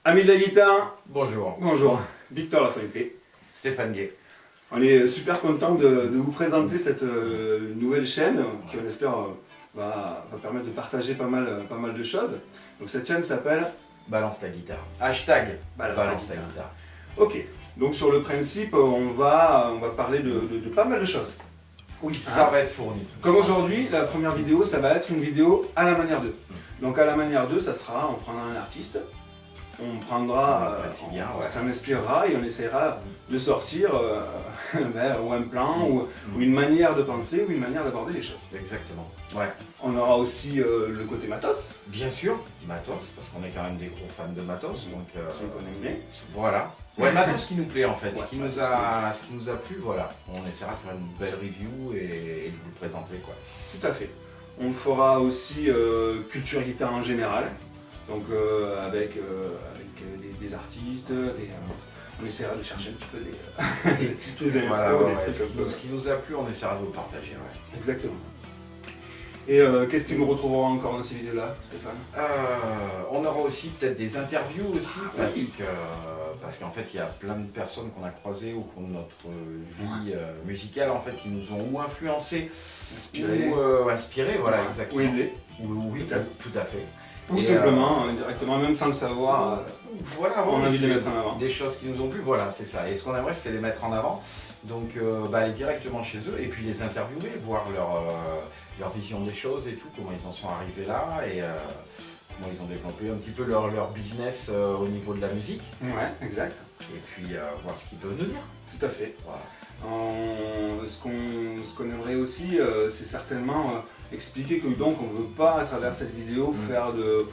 Amis de la guitare, Bonjour, bonjour, Victor Lafuente. Stéphane Gay. On est super content de vous présenter cette nouvelle chaîne qui, on espère, va permettre de partager pas mal de choses. Donc cette chaîne s'appelle Balance ta guitare. Hashtag Balance ta ta guitare. Ok, donc sur le principe, on va parler de pas mal de choses. Oui, ça va être fourni. Comme aujourd'hui, la première vidéo, ça va être une vidéo à la manière 2. Donc à la manière 2, ça sera, on prendra un artiste, on prendra, on s'en inspirera et on essaiera de sortir ou un plan ou une manière de penser ou une manière d'aborder les choses. Exactement. Ouais. On aura aussi le côté matos, Bien sûr, matos, parce qu'on est quand même des gros fans de matos. Donc celui qu'on aime bien. voilà. Ouais, matos qui nous plaît en fait. Ouais, ce qui nous a plu, voilà. On essaiera de faire une belle review et de vous le présenter, quoi. Tout à fait. On fera aussi culture guitare en général, donc avec des artistes, on essaiera de chercher un petit peu des petites infos, Voilà, des ouais, trucs un peu. ce qui nous a plu, on essaiera de vous le partager. Ouais. Exactement. Et qu'est-ce que nous retrouverons encore dans ces vidéos-là, Stéphane? On aura aussi peut-être des interviews aussi, Oui. parce qu'en fait il y a plein de personnes qu'on a croisées au cours de notre vie musicale en fait qui nous ont ou influencés Inspiré. ou inspirés, voilà, Ouais. exactement. Ou aidé. Oui, tout à fait. Ou Et, simplement, directement, même sans le savoir, voilà, on a ouais, envie de c'est les mettre en avant. des choses qui nous ont plu, voilà, c'est ça. Et ce qu'on aimerait, c'est les mettre en avant. Donc, aller directement chez eux et puis les interviewer, voir leur vision des choses et tout, comment ils en sont arrivés là et comment ils ont développé un petit peu leur business au niveau de la musique. Ouais, exact. Et puis voir ce qu'ils peuvent nous dire. Tout à fait. Voilà. Ce qu'on aimerait aussi, c'est certainement expliquer que donc on ne veut pas à travers cette vidéo faire de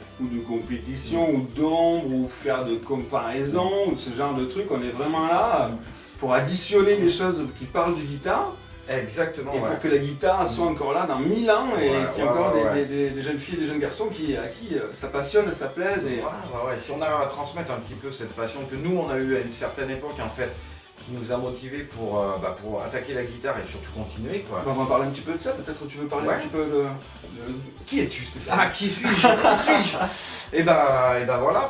compétition ou d'ombre ou faire de comparaison ou ce genre de truc. On est vraiment là pour additionner les choses qui parlent de guitare Exactement. et pour que la guitare soit encore là dans 1000 ans et qu'il y ait encore des jeunes filles et des jeunes garçons à qui ça passionne, ça plaise. Et... Ouais. Si on a à transmettre un petit peu cette passion que nous on a eue à une certaine époque en fait, qui nous a motivés pour attaquer la guitare et surtout continuer, quoi. On va parler un petit peu de ça, peut-être que tu veux parler un petit peu de... Qui es-tu, Stéphane? Ah, qui suis-je? Et ben voilà,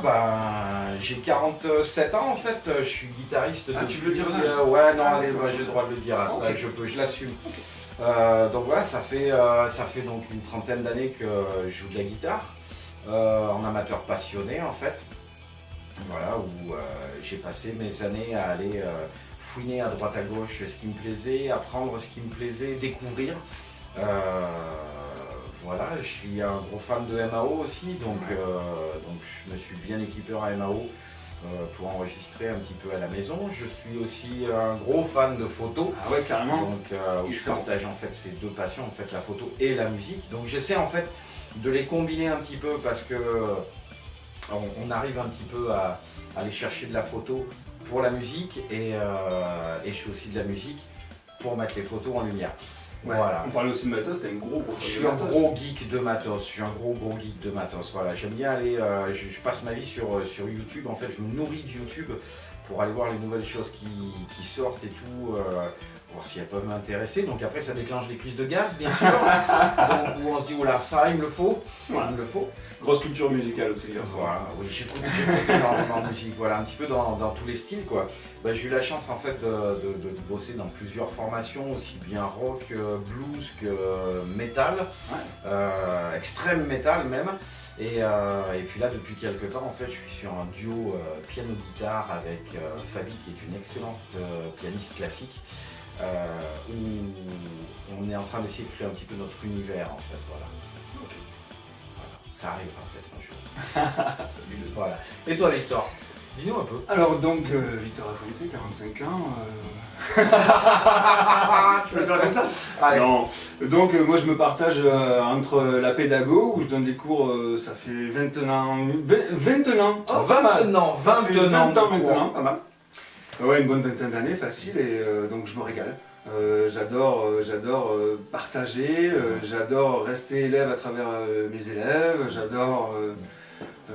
j'ai 47 ans en fait, je suis guitariste depuis... Ah, tu veux le dire là? Ouais, non, allez, j'ai le droit de le dire, là, okay. Je l'assume. Donc voilà, ça fait donc une trentaine d'années que je joue de la guitare, en amateur passionné en fait. Voilà, où j'ai passé mes années à aller fouiner à droite à gauche ce qui me plaisait, apprendre ce qui me plaisait, découvrir. Voilà, je suis un gros fan de MAO aussi, donc je me suis bien équipé en MAO pour enregistrer un petit peu à la maison. Je suis aussi un gros fan de photo. Ah ouais, carrément. Donc où je partage en fait ces deux passions, en fait la photo et la musique. Donc j'essaie en fait de les combiner un petit peu parce que on arrive un petit peu à aller chercher de la photo pour la musique et je fais aussi de la musique pour mettre les photos en lumière. Ouais, voilà. On parlait aussi de matos, t'es un gros Je suis un gros geek de matos, voilà. J'aime bien aller, je passe ma vie sur YouTube, en fait je me nourris de YouTube pour aller voir les nouvelles choses qui sortent et tout, voir si elles peuvent m'intéresser. Donc après ça déclenche des crises de gaz bien sûr, donc où on se dit oula ça il me le faut, voilà. Il me le faut. Grosse culture musicale aussi. Voilà, oui, j'écoute énormément de musique, voilà, un petit peu dans tous les styles quoi. J'ai eu la chance en fait de bosser dans plusieurs formations, aussi bien rock, blues que metal, extrême metal même. Et puis là depuis quelques temps en fait je suis sur un duo piano-guitare avec Fabi qui est une excellente pianiste classique. Où on est en train d'essayer de créer un petit peu notre univers en fait, voilà. Okay. Voilà. Ça arrivera peut-être un jour. Voilà. Et toi Victor, dis-nous un peu. Alors donc Victor Lafuente, 45 ans. Tu veux le faire comme ça? Allez. Non. Donc moi je me partage entre la pédago où je donne des cours, ça fait 20 ans. 20 ans. Oh, 20 ans, 20 ans maintenant, pas mal. Ouais, une bonne vingtaine d'années, facile, et donc je me régale. J'adore partager, j'adore rester élève à travers mes élèves, j'adore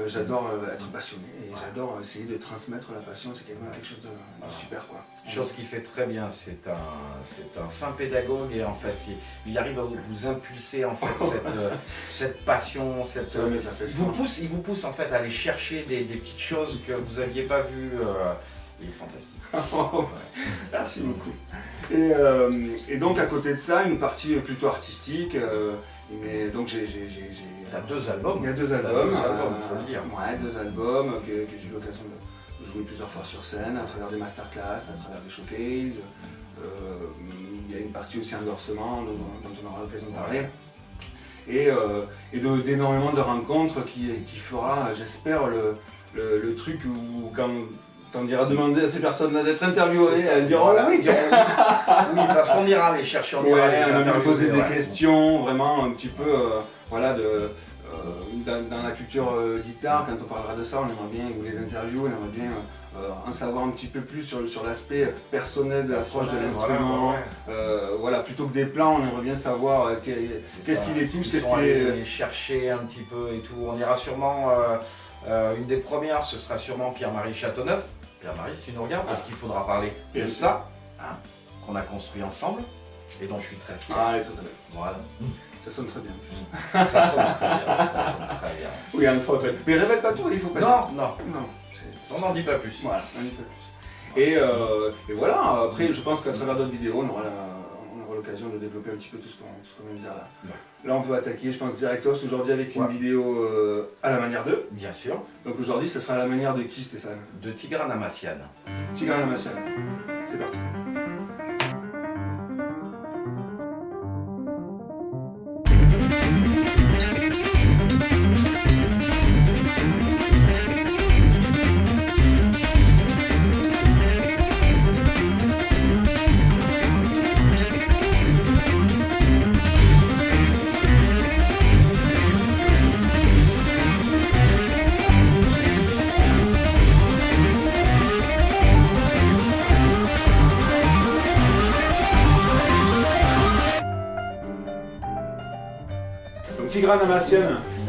J'adore être passionné et j'adore essayer de transmettre la passion, c'est quelque chose de super quoi. Chose qu'il fait très bien, c'est un fin pédagogue et en fait il arrive à vous impulser en fait cette passion, il vous pousse en fait à aller chercher des petites choses que vous n'aviez pas vues. Il est fantastique. Merci beaucoup. Et donc à côté de ça, une partie plutôt artistique. Mais donc j'ai T'as 2 albums. Il y a 2 albums, il faut le dire. Ouais, 2 albums que j'ai eu l'occasion de jouer plusieurs fois sur scène, à travers des masterclass, à travers des showcases. Il y a une partie aussi endorsement dont on aura l'occasion de parler. Et d'énormément de rencontres qui fera, j'espère, le truc où quand on ira demander à ces personnes-là d'être interviewées, elles diront oui. Oui, parce qu'on ira les chercher, on ira les poser des questions, vraiment un petit peu, voilà, dans la culture guitare, quand on parlera de ça, on aimerait bien, ou les interviews, on aimerait bien en savoir un petit peu plus sur l'aspect personnel de l'approche de l'instrument. Voilà, plutôt que des plans, on aimerait bien savoir qu'est-ce qui les touche, qu'est-ce qui les chercher un petit peu et tout. On ira sûrement, une des premières, ce sera sûrement Pierre-Marie Châteauneuf. Pierre-Marie, si tu nous regardes, parce qu'il faudra parler de ça, qu'on a construit ensemble, et dont je suis très fier. Ah, elle est très belle. Voilà. Ça sonne très bien. Ça sonne très bien, ça sonne très bien. Oui, entre autres. Mais révèle pas tout, il faut pas Non. On n'en dit pas plus. Voilà, on n'en dit pas plus. Et voilà, après, je pense qu'à travers d'autres vidéos, on aura l'occasion de développer un petit peu tout ce qu'on vient de dire là. Là, on peut attaquer, je pense, directos aujourd'hui avec une vidéo à la manière d'eux. Bien sûr. Donc aujourd'hui, ça sera à la manière de qui, Stéphane? De Tigran Amassian. Tigran Amassian. C'est parti.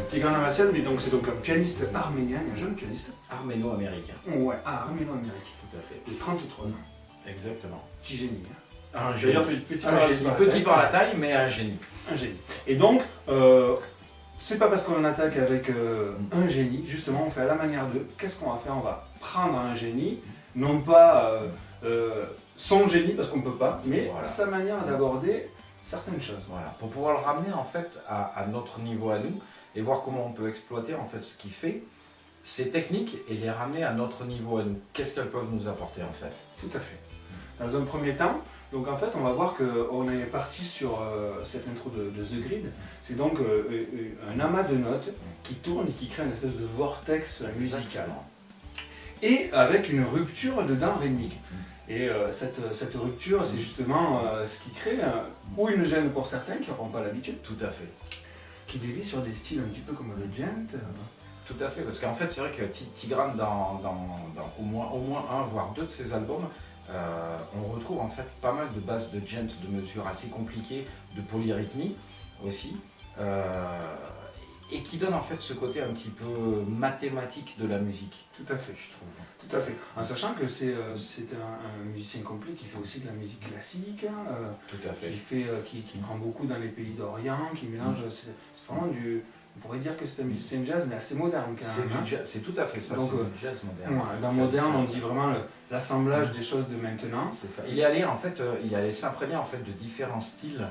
Tigran Amassian, mais donc c'est donc un pianiste arménien, un jeune pianiste. Arméno-américain. Ouais, arméno-américain. Tout à fait. De 33 ans. Exactement. Petit génie. Un génie. Petit par la taille, mais un génie. Un génie. Et donc, c'est pas parce qu'on en attaque avec un génie, justement, on fait à la manière d'eux. Qu'est-ce qu'on va faire? On va prendre un génie, non pas son génie, parce qu'on ne peut pas, mais sa manière d'aborder certaines choses. Voilà, pour pouvoir le ramener en fait à notre niveau à nous et voir comment on peut exploiter en fait ce qu'il fait, ces techniques et les ramener à notre niveau à nous. Qu'est-ce qu'elles peuvent nous apporter en fait? Tout à fait. Dans un premier temps, donc en fait on va voir qu'on est parti sur cette intro de The Grid. C'est donc un amas de notes qui tourne et qui crée une espèce de vortex musical. Et avec une rupture dedans rythmique. Et cette rupture, c'est justement ce qui crée ou une gêne pour certains qui n'auront pas l'habitude. Tout à fait. Qui dévie sur des styles un petit peu comme le gent. Tout à fait, parce qu'en fait c'est vrai que Tigran dans au moins un voire deux de ses albums, on retrouve en fait pas mal de bases de gent, de mesures assez compliquées, de polyrythmie aussi. Et qui donne en fait ce côté un petit peu mathématique de la musique. Tout à fait, je trouve. Tout à fait. En sachant que c'est un musicien complet qui fait aussi de la musique classique, tout à fait. Qui prend beaucoup dans les pays d'Orient, qui mélange. C'est vraiment du. On pourrait dire que c'est un musicien jazz, mais assez moderne quand même. C'est tout à fait ça, c'est du jazz moderne. Ouais, dans moderne, on dit vraiment l'assemblage des choses de maintenant. C'est ça. Il est allé en fait, il allait s'imprégner en fait de différents styles.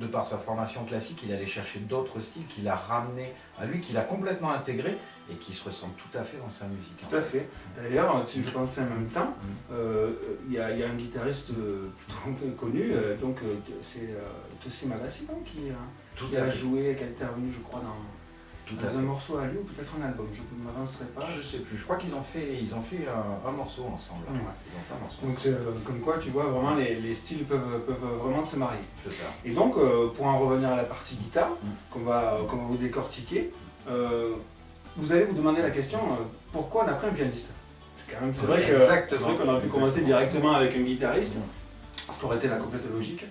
De par sa formation classique, il allait chercher d'autres styles qu'il a ramené à lui, qu'il a complètement intégré et qui se ressentent tout à fait dans sa musique. Tout à fait. D'ailleurs, si je pensais en même temps, il y a un guitariste plutôt connu, donc c'est Tossi Magassi qui a joué, qui a intervenu, je crois, dans un morceau à lui ou peut-être un album, je ne m'avancerai pas. Je sais plus, je crois qu'ils ont fait un morceau ensemble. Ouais. Donc c'est comme quoi tu vois vraiment les styles peuvent vraiment se marier. C'est ça. Et donc pour en revenir à la partie guitare, qu'on va vous décortiquer, vous allez vous demander la question pourquoi on a pris un pianiste? C'est vrai qu'on aurait pu commencer directement avec un guitariste, ce qui aurait été la complète logique.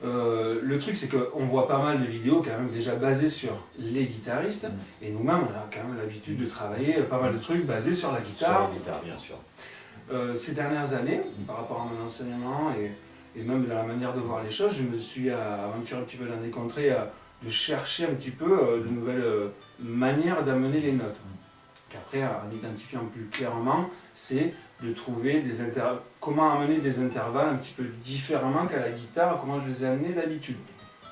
Le truc, c'est qu'on voit pas mal de vidéos quand même déjà basées sur les guitaristes, et nous-mêmes, on a quand même l'habitude de travailler pas mal de trucs basés sur la guitare. Sur la guitare, bien sûr. Ces dernières années, par rapport à mon enseignement et même dans la manière de voir les choses, je me suis aventuré un petit peu dans des contrées de chercher un petit peu de nouvelles manières d'amener les notes. Qu'après, en identifiant plus clairement, c'est de trouver comment amener des intervalles un petit peu différemment qu'à la guitare, comment je les ai amenés d'habitude.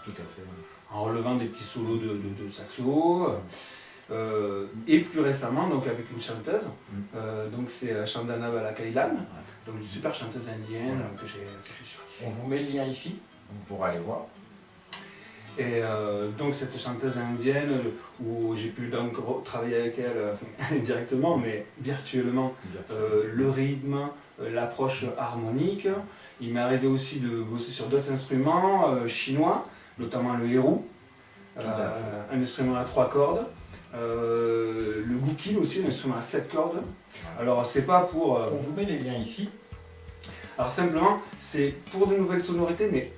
Tout à fait. En relevant des petits solos de saxo, et plus récemment donc avec une chanteuse, donc c'est Chandana Balakailan, donc une super chanteuse indienne que j'ai surkiffé. On vous met le lien ici, vous pourrez aller voir. Et donc cette chanteuse indienne où j'ai pu donc travailler avec elle indirectement mais virtuellement, le rythme, l'approche harmonique. Il m'est arrivé aussi de bosser sur d'autres instruments chinois, notamment le héru, un instrument à 3 cordes, le guqin aussi, un instrument à 7 cordes. Alors c'est pas pour... On vous met les liens ici. Alors simplement, c'est pour de nouvelles sonorités, mais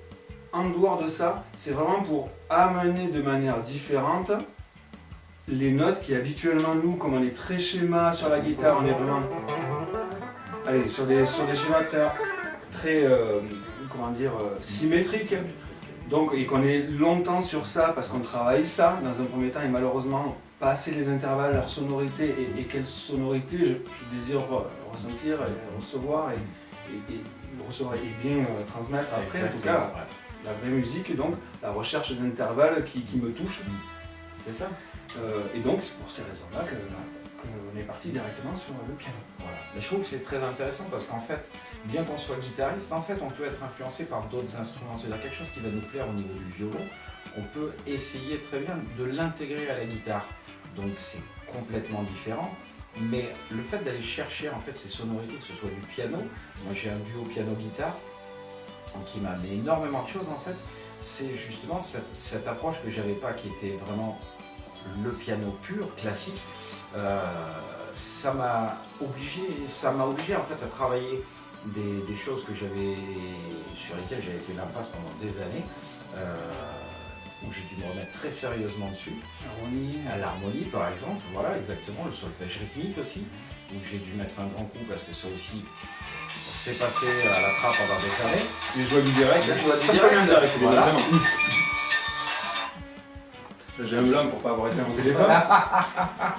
en dehors de ça, c'est vraiment pour amener de manière différente les notes qui habituellement, nous, comme on est très schéma sur la guitare, on est vraiment sur des schémas très comment dire, symétriques. Donc, et qu'on est longtemps sur ça parce qu'on travaille ça dans un premier temps et malheureusement pas assez les intervalles, leur sonorité et quelle sonorité je désire ressentir et recevoir et bien transmettre après. Exactement. En tout cas, la vraie musique, donc la recherche d'intervalles qui me touche. C'est ça. Et donc c'est pour ces raisons-là qu'on est parti directement sur le piano. Voilà. Mais je trouve que c'est très intéressant parce qu'en fait, bien qu'on soit guitariste, en fait on peut être influencé par d'autres instruments. C'est-à-dire quelque chose qui va nous plaire au niveau du violon, on peut essayer très bien de l'intégrer à la guitare. Donc c'est complètement différent. Mais le fait d'aller chercher en fait ces sonorités, que ce soit du piano, moi j'ai un duo piano-guitare qui m'a amené énormément de choses en fait, c'est justement cette approche que j'avais pas, qui était vraiment le piano pur, classique. Ça m'a obligé en fait à travailler des choses que sur lesquelles j'avais fait l'impasse pendant des années, où j'ai dû me remettre très sérieusement dessus. À l'harmonie par exemple, voilà exactement, le solfège rythmique aussi, où j'ai dû mettre un grand coup parce que ça aussi s'est passé à la trappe pendant des années. Les joies du direct. Les joies du direct, voilà. J'ai un blanc pour pas avoir été à mon téléphone.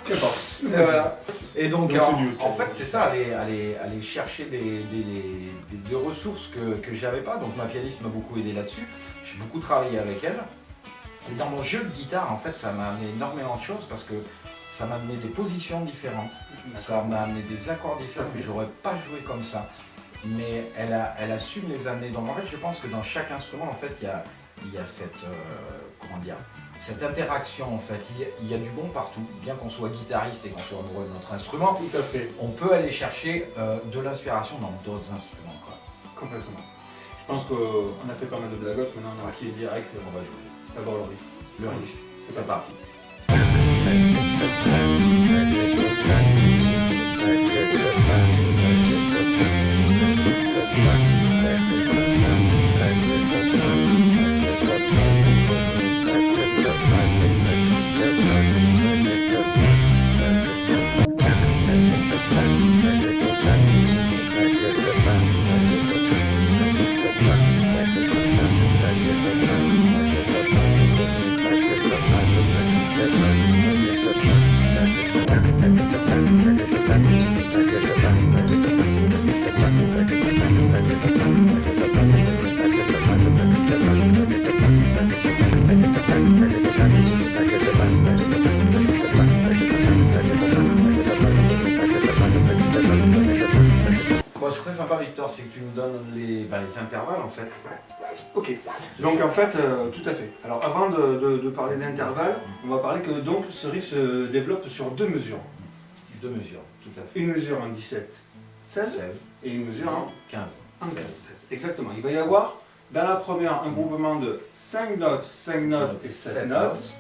Et voilà. Et donc en fait c'est ça, aller chercher des ressources que j'avais pas. Donc ma pianiste m'a beaucoup aidé là-dessus. J'ai beaucoup travaillé avec elle. Et dans mon jeu de guitare, en fait, ça m'a amené énormément de choses parce que ça m'a amené des positions différentes. Ça m'a amené des accords différents que j'aurais pas joué comme ça. Mais elle a su me les amener. Donc en fait, je pense que dans chaque instrument, en fait, il y a cette cette interaction en fait. Il y a du bon partout. Bien qu'on soit guitariste et qu'on soit amoureux de notre instrument, tout à fait. On peut aller chercher de l'inspiration dans d'autres instruments, quoi. Complètement. Je pense qu'on a fait pas mal de blagottes. Maintenant, on a qui est direct. On va jouer. D'abord le riff. Le riff. C'est parti. C'est très sympa Victor, c'est que tu nous donnes les intervalles en fait. Ok, donc en fait, tout à fait. Alors avant de parler d'intervalles, on va parler que donc ce riff se développe sur deux mesures. Deux mesures, tout à fait. Une mesure en 17, 16 et une mesure en 15. En 15, 16. Exactement. Il va y avoir dans la première un groupement de 5 notes, 5 notes et 7 notes.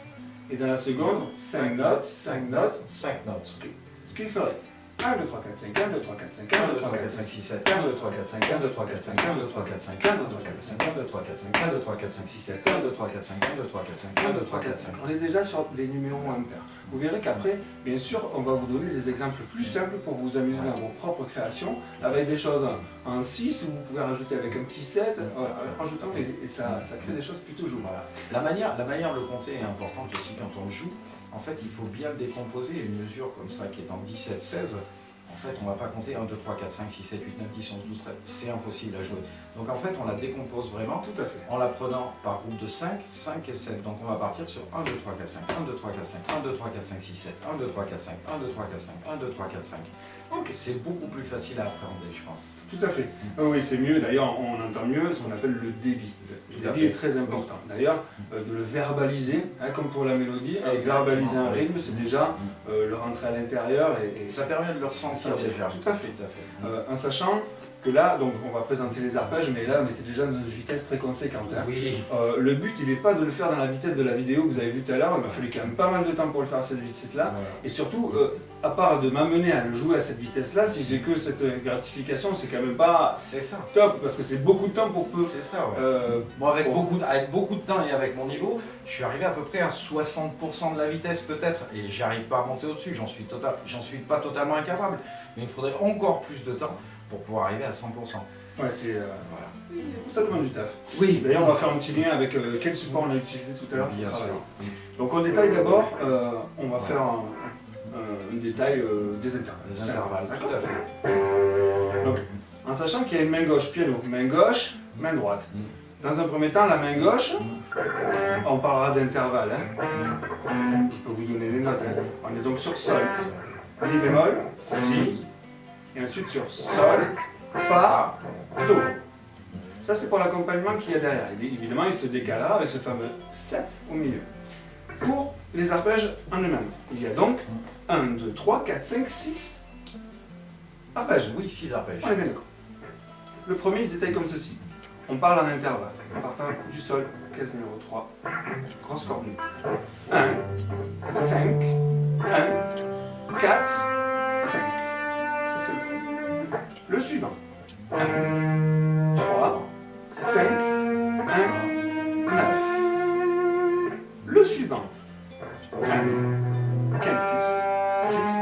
Et dans la seconde, 5 notes, 5 notes, 5 notes. Ce qui ferait 1, 2, 3, 4, 5, 1, 2, 3, 4, 5, 1, 2, 3, 4, 5, 6, 7, 1, 2, 3, 4, 5, 1, 2, 3, 4, 5, 1, 2, 3, 4, 5, 1, 2, 3, 4, 5, 1, 2, 3, 4, 5, 1, 2, 3, 4, 5, 6, 7, 1, 2, 3, 4, 5, 1, 2, 3, 4, 5, 1, 2, 3, 4, 5. On est déjà sur des numéros impairs. Vous verrez qu'apraprès, bien sûr, on va vous donner des exemples plus simples pour vous amuser dans vos propres créations, avec des choses en 6, où vous pouvez rajouter avec un petit 7, voilà, rajoutant, et ça crée des choses plutôt jolies. Voilà. La manière de le compter est importante aussi quand on joue. En fait, il faut bien le décomposer. Une mesure comme ça qui est en 17, 16, en fait, on ne va pas compter 1, 2, 3, 4, 5, 6, 7, 8, 9, 10, 11, 12, 13. C'est impossible à jouer. Donc en fait, on la décompose vraiment Tout à fait. en la prenant par groupe de 5, 5 et 7. Donc on va partir sur 1, 2, 3, 4, 5, 1, 2, 3, 4, 5, 1, 2, 3, 4, 5, 6, 7, 1, 2, 3, 4, 5, 1, 2, 3, 4, 5, 1, 2, 3, 4, 5. Okay. C'est beaucoup plus facile à appréhender, je pense. Tout à fait. Oui, c'est mieux. D'ailleurs, on entend mieux ce qu'on appelle le débit. Le débit est très important. D'ailleurs, de le verbaliser, comme pour la mélodie, verbaliser un rythme, c'est déjà le rentrer à l'intérieur. Et ça permet de le ressentir déjà. Tout à fait. En sachant que là, donc, on va présenter les arpèges, mais là, on était déjà dans une vitesse très conséquente. Hein. Oui. Le but, il n'est pas de le faire dans la vitesse de la vidéo que vous avez vue tout à l'heure. Il m'a fallu quand même pas mal de temps pour le faire à cette vitesse-là. Voilà. Et surtout, à part de m'amener à le jouer à cette vitesse-là, si j'ai que cette gratification, c'est quand même pas top, parce que c'est beaucoup de temps pour peu. C'est ça, ouais. Bon, avec beaucoup de temps et avec mon niveau, je suis arrivé à peu près à 60% de la vitesse peut-être, et j'arrive pas à monter au-dessus, j'en suis pas totalement incapable, mais il faudrait encore plus de temps pour pouvoir arriver à 100%. Ouais, c'est... voilà. Ça demande du taf. Oui. D'ailleurs, on va faire un petit lien avec quel support on a utilisé tout à l'heure. Bien sûr. Donc, on détaille d'abord, on va faire un détail des intervalles. Des intervalles, tout à fait. Donc, en sachant qu'il y a une main gauche, piano, main gauche, main droite. Dans un premier temps, la main gauche, on parlera d'intervalle. Hein. Je peux vous donner les notes. Hein. On est donc sur sol, mi bémol, si, et ensuite sur sol, fa, do. Ça, c'est pour l'accompagnement qu'il y a derrière. Évidemment, il se décalera avec ce fameux 7 au milieu. Pour les arpèges en eux-mêmes, il y a donc 1, 2, 3, 4, 5, 6 arpèges. Oui, 6 arpèges. On est bien d'accord. Le premier, il se détaille comme ceci. On parle en intervalle, en partant du sol, case numéro 3, grosse corde. 1, 5, 1, 4, 5. Ça, c'est le premier. Le suivant. 1, 3, 5, 1, 9. Le suivant. 1, quintus, sixte,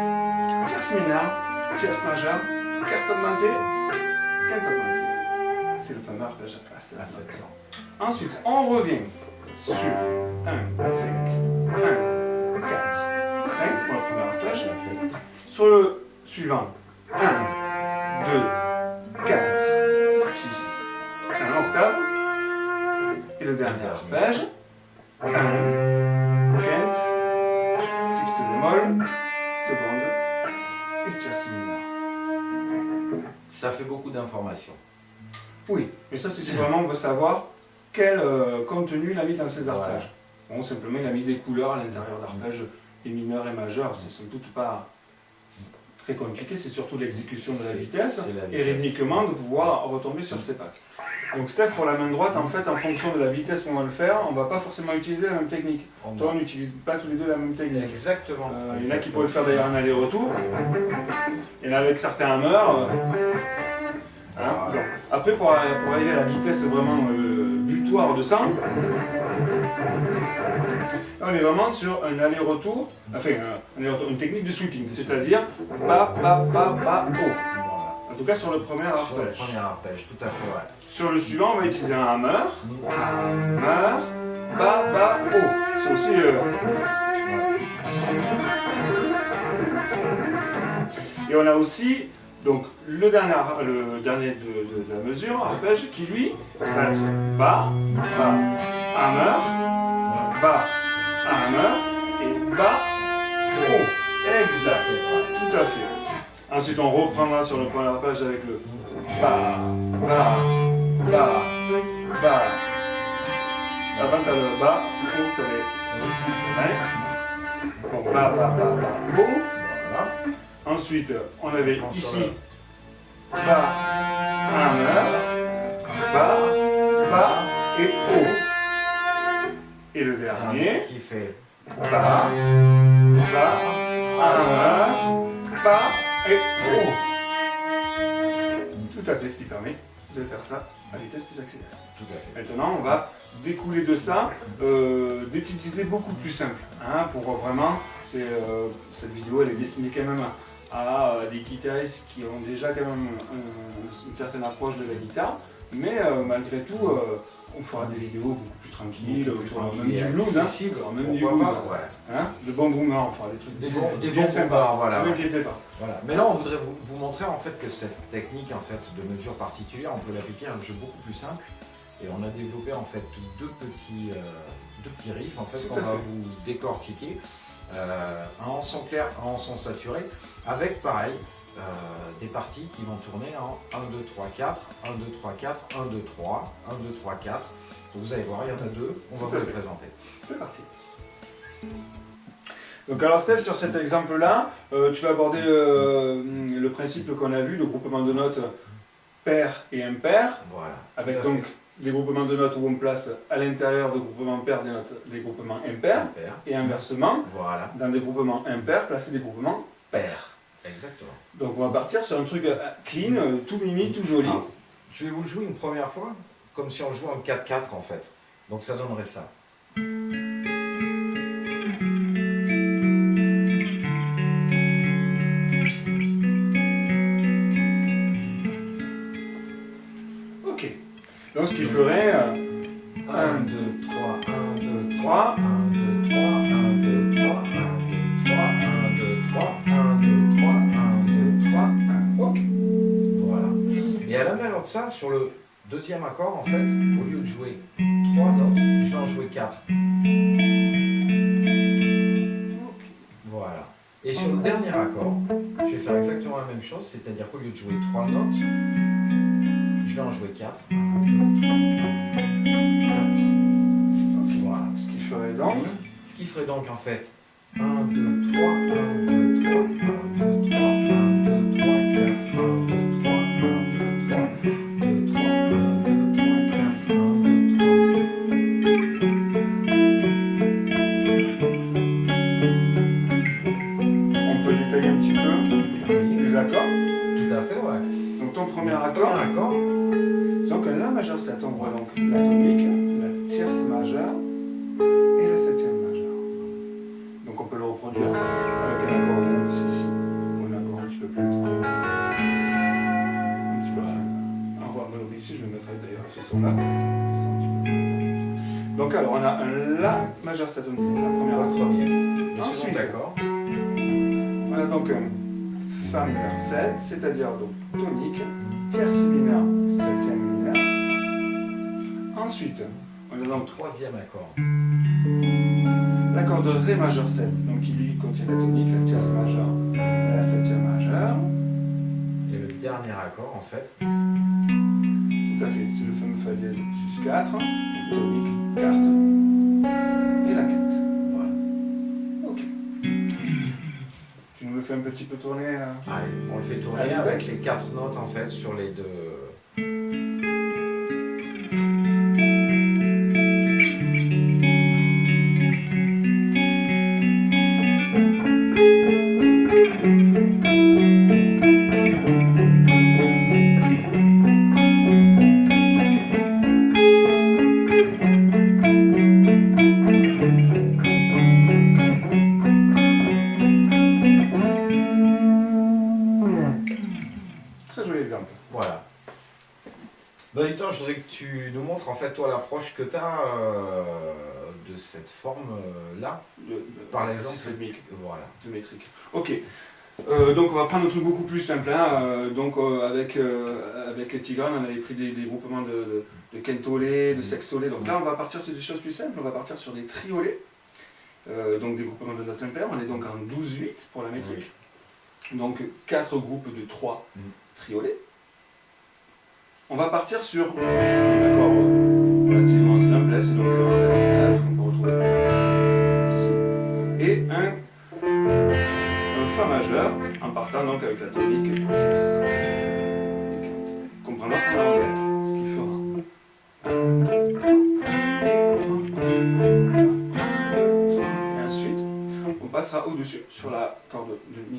tierce mineure, tierce majeure, quarte augmentée, quinte augmentée. C'est le fameux arpège à 7. Ensuite, on revient sur 1, 5, 1, 4, 5 pour le premier arpège. Sur le suivant, 1, 2, 4, 6, 1 octave. Et le dernier arpège, 1, quinte, sixte bémol, seconde et tierce mineure. Ça fait beaucoup d'informations. Oui, mais ça c'est si vraiment on veut savoir quel contenu il a mis dans ces arpèges. Bon, simplement il a mis des couleurs à l'intérieur d'arpèges, et mineurs et majeurs, c'est sans doute pas très compliqué, c'est surtout l'exécution de la vitesse, et rythmiquement de pouvoir retomber sur ses pattes. Donc Steph, pour la main droite, en fait, en fonction de la vitesse qu'on va le faire, on ne va pas forcément utiliser la même technique. Toi, on n'utilise pas tous les deux la même technique. Exactement. Il y en a qui pourraient le faire d'ailleurs en aller-retour. Il y en a avec certains hammers. Hein, après, pour arriver à la vitesse vraiment butoir de 100, on est vraiment sur un aller-retour, enfin une technique de sweeping, c'est-à-dire bas, bas, bas, bas, haut. En tout cas sur le premier arpège. Sur le premier arpège, tout à fait vrai. Sur le suivant, on va utiliser un hammer, bas, bas, haut. C'est aussi... Et on a aussi donc, le dernier de la mesure, arpège, qui lui va être bas, bas, hammer, bas, hammer et bas, haut. Exact, tout à fait. Ensuite, on reprendra sur le premier arpège avec le bas, bas, bas, bas. Avant, tu as le bas, le haut, tu as les... Donc, bas, bas, bas, bas, haut. Voilà. Ensuite, on avait ici bas, hammer, bas, bas et haut. Et le dernier qui fait bas, bas, hammer, bas, Et tout à fait, ce qui permet de faire ça à vitesse plus accélérée. Tout à fait. Maintenant, on va découler de ça des petites idées beaucoup plus simples. Hein, pour vraiment, cette vidéo elle est destinée quand même à des guitaristes qui ont déjà quand même une certaine approche de la guitare, mais malgré tout, on fera des vidéos beaucoup plus tranquilles, même du blues, même du blues, hein, de bons boomers, on fera des trucs des bien bons sympas, voilà. ne vous inquiétez pas. Voilà. Mais là, on voudrait vous montrer en fait que cette technique en fait de mesure particulière, on peut l'appliquer à un jeu beaucoup plus simple. Et on a développé en fait deux petits riffs en fait qu'on va vous décortiquer, un en son clair, un en son saturé, avec pareil des parties qui vont tourner en 1, 2, 3, 4, 1, 2, 3, 4, 1, 2, 3, 1, 2, 3, 4. Donc vous allez voir, il y en a deux, on va vous les présenter. C'est parti. Donc alors Steph, sur cet exemple-là, tu vas aborder le principe qu'on a vu, le groupement de notes pair et impair, voilà, avec donc des groupements de notes où on place à l'intérieur des groupements pairs des notes des groupements impairs, et inversement, voilà, dans des groupements impairs, placer des groupements pairs. Exactement. Donc on va partir sur un truc clean, tout mini, tout joli. Ah, je vais vous le jouer une première fois, comme si on le jouait en 4-4 en fait. Donc ça donnerait ça. Ok. Donc ce qu'il ferait 1, 2, 3, 1, 2, 3, 1, 2, 3, 1, 2, 3, 1, 2, 3, 1, 2, 3, 1, 2, 3, 1, 2, 3, 1. Ok. Voilà. Et à l'intérieur de ça, sur le deuxième accord, en fait, au lieu de jouer 3 notes, je vais en jouer 4. Voilà. Et sur le dernier accord, je vais faire exactement la même chose, c'est-à-dire qu'au lieu de jouer 3 notes, je vais en jouer 4. 1, 2, 3, 4. Voilà. Ce qui ferait donc en fait 1, 2, 3, 1, 2, 3, 1, 2, 3, 1, 2, 3, 4, 1, 2, 3, 1, 2, 3, 2, 3, 1, 2, 3, 4, 1, 2, 3. On peut détailler un petit peu les accords. Tout à fait, ouais. Donc ton premier accord, donc un La majeur 7, on voit donc la tonique, la tierce majeure et la septième majeure. Donc on peut le reproduire avec un accord aussi ici, ou un accord un petit peu plus. Un petit peu un roi mélodie ici, je vais mettre d'ailleurs ce son-là. Donc alors on a un La majeur 7, on dit la première accord. Ensuite, d'accord. On a donc un Fa mineur 7, c'est-à-dire donc tonique, tierce mineure, septième mineure. Ensuite, on a donc Troisième accord. l'accord de Ré majeur 7, donc qui lui contient la tonique, la tierce majeure, la septième majeure. Et le dernier accord, en fait. Tout à fait, c'est le fameux Fa dièse sus 4, tonique, quarte, et la quinte. Voilà. Ok. Tu nous le fais un petit peu tourner Allez, on le fait tourner avec les 4 notes, en fait, sur les deux. Voilà. Victor, je voudrais que tu nous montres en fait toi l'approche que tu as de cette forme-là. Par exemple, rythmique. Voilà. De métrique. Ok. Donc on va prendre un truc beaucoup plus simple. Hein. Avec Tigran, on avait pris des groupements de quintolés, de sextolés. Donc là, on va partir sur des choses plus simples. On va partir sur des triolés. Donc des groupements de notes impaires. On est donc en 12-8 pour la métrique. Donc 4 groupes de 3 triolés. On va partir sur un accord relativement simple, c'est donc un F qu'on peut retrouver ici, et un Fa majeur, en partant donc avec la tonique tierce. Comprendre en anglais, ce qui fera. Et ensuite, on passera au-dessus sur la corde de Mi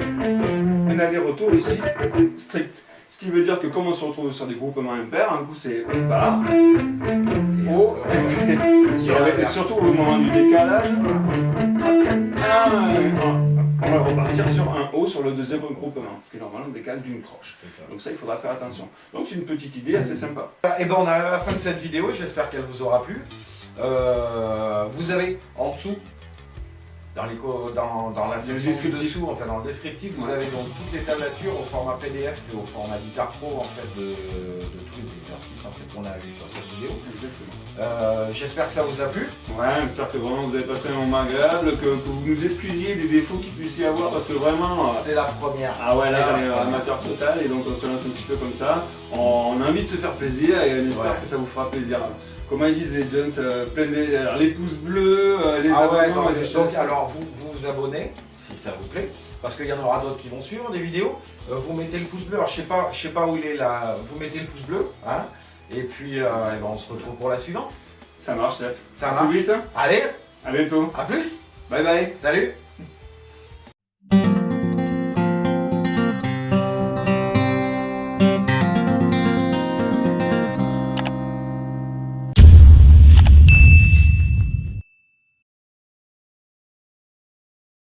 un aller-retour ici, strict. Ce qui veut dire que comme on se retrouve sur des groupements impairs, un coup c'est bas, haut, et surtout au moment du décalage, on va repartir sur un haut sur le deuxième groupement, ce qui est normalement on décale d'une croche. Donc ça, il faudra faire attention. Donc c'est une petite idée assez sympa. Et ben on arrive à la fin de cette vidéo, j'espère qu'elle vous aura plu. Vous avez en dessous, dans la section dessous, enfin dans le descriptif, vous avez donc toutes les tablatures au format PDF et au format Guitar Pro en fait de tous les exercices en fait qu'on a vus sur cette vidéo. J'espère que ça vous a plu. Ouais, j'espère que vraiment vous avez passé un moment agréable, que vous nous excusiez des défauts qu'il puisse y avoir parce que vraiment. C'est la première. Ah ouais, là on est amateur total et donc on se lance un petit peu comme ça. On a envie de se faire plaisir et on espère que ça vous fera plaisir. Comment ils disent les jeunes, les pouces bleus, les abonnements, donc alors vous vous abonnez si ça vous plaît, parce qu'il y en aura d'autres qui vont suivre des vidéos. Vous mettez le pouce bleu, alors je sais pas où il est là, vous mettez le pouce bleu, hein, et puis ben, on se retrouve pour la suivante. Ça marche, chef. Ça marche. Tout vite. Allez, à bientôt. à plus. Bye bye. Salut.